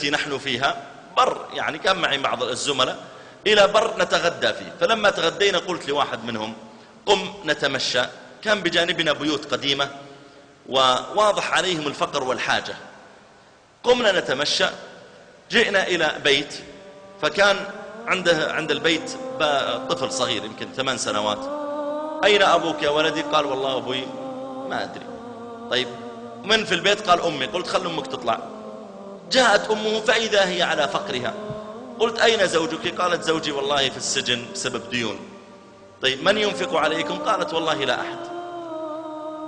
نحن فيها بر، يعني كان معي بعض الزملاء إلى بر نتغدى فيه. فلما تغدينا قلت لواحد منهم قم نتمشى، كان بجانبنا بيوت قديمة وواضح عليهم الفقر والحاجة. قمنا نتمشى، جئنا إلى بيت، فكان عند البيت طفل صغير يمكن 8 سنوات. أين أبوك يا ولدي؟ قال والله أبوي ما أدري. طيب من في البيت؟ قال أمي. قلت خل أمك تطلع. جاءت أمه فإذا هي على فقرها. قلت أين زوجك؟ قالت زوجي والله في السجن بسبب ديون. طيب من ينفق عليكم؟ قالت والله لا أحد.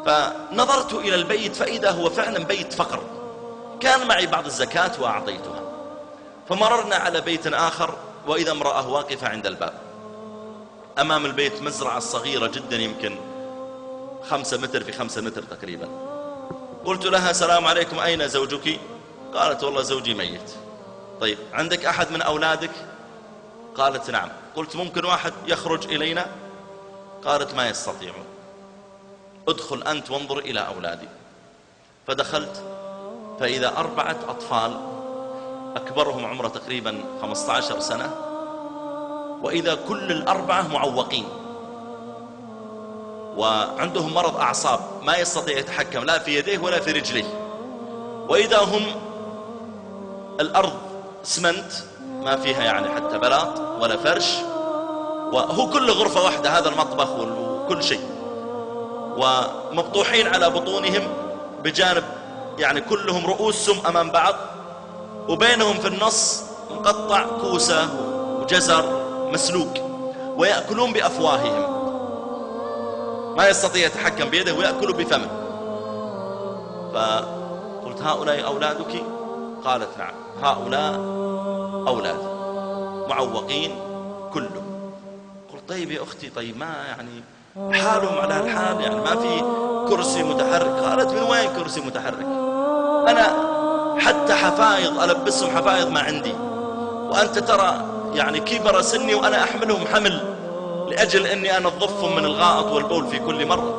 فنظرت إلى البيت فإذا هو فعلا بيت فقر، كان معي بعض الزكاة وأعطيتها. فمررنا على بيت آخر وإذا امرأة واقفة عند الباب. أمام البيت مزرعة صغيرة جدا يمكن 5 متر في 5 متر تقريبا. قلت لها السلام عليكم، أين زوجك؟ قالت والله زوجي ميت. طيب عندك أحد من أولادك؟ قالت نعم. قلت ممكن واحد يخرج إلينا؟ قالت ما يستطيعون. ادخل أنت وانظر إلى أولادي. فدخلت فإذا 4 أطفال أكبرهم عمره تقريبا 15 سنة، وإذا كل ال4 معوقين وعندهم مرض أعصاب، ما يستطيع يتحكم لا في يديه ولا في رجليه. وإذا هم الأرض اسمنت ما فيها يعني حتى بلاط ولا فرش، وهو كل غرفة واحدة هذا المطبخ وكل شيء، ومبطوحين على بطونهم بجانب يعني كلهم رؤوسهم أمام بعض، وبينهم في النص مقطع كوسة وجزر مسلوق، ويأكلون بأفواههم، ما يستطيع يتحكم بيده ويأكل بفمه. فقلت هؤلاء أولادك؟ قالت نعم هؤلاء أولادي معوقين كلهم. قلت طيب يا أختي، طيب ما يعني حالهم على الحال، يعني ما في كرسي متحرك؟ قالت من وين كرسي متحرك؟ أنا حتى حفايض ألبسهم حفايض ما عندي، وأنت ترى يعني كبر سني وأنا أحملهم حمل لأجل أني أنظفهم من الغائط والبول في كل مرة،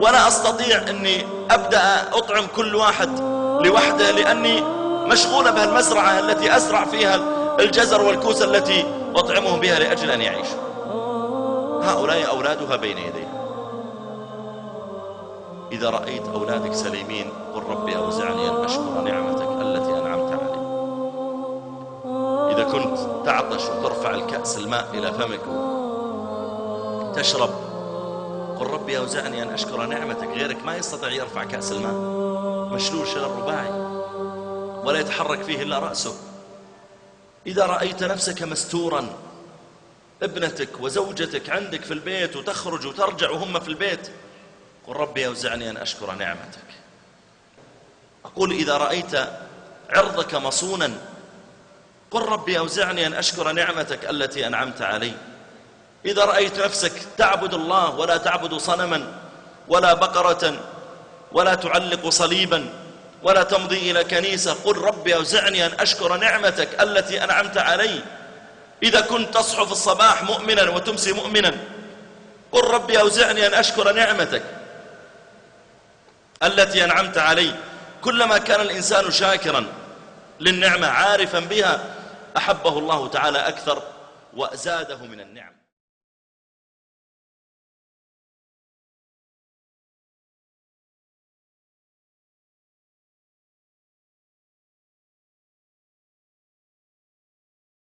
ولا أستطيع أني أبدأ أطعم كل واحد لوحده لأني مشغولة بهالمزرعة التي أزرع فيها الجزر والكوسة التي أطعمهم بها لأجل أن يعيشوا. هؤلاء أولادها بين يديها. إذا رأيت أولادك سليمين قل ربي أوزعني أن أشكر نعمتك التي أنعمت علي. إذا كنت تعطش وترفع الكأس الماء إلى فمك تشرب قل ربي أوزعني أن أشكر نعمتك. غيرك ما يستطيع يرفع كأس الماء، مشلول شلل رباعي ولا يتحرك فيه إلا رأسه. إذا رأيت نفسك مستورا، ابنتك وزوجتك عندك في البيت وتخرج وترجع وهم في البيت، قل ربي أوزعني أن أشكر نعمتك. أقول إذا رأيت عرضك مصونا قل ربي أوزعني أن أشكر نعمتك التي أنعمت علي. إذا رأيت نفسك تعبد الله ولا تعبد صنما ولا بقرة ولا تعلق صليبا ولا تمضي إلى كنيسة قل ربي أوزعني أن أشكر نعمتك التي أنعمت علي. إذا كنت تصحو في الصباح مؤمنا وتمسي مؤمنا قل ربي أوزعني أن أشكر نعمتك التي أنعمت علي. كلما كان الإنسان شاكرا للنعمة عارفا بها أحبه الله تعالى أكثر وزاده من النعم.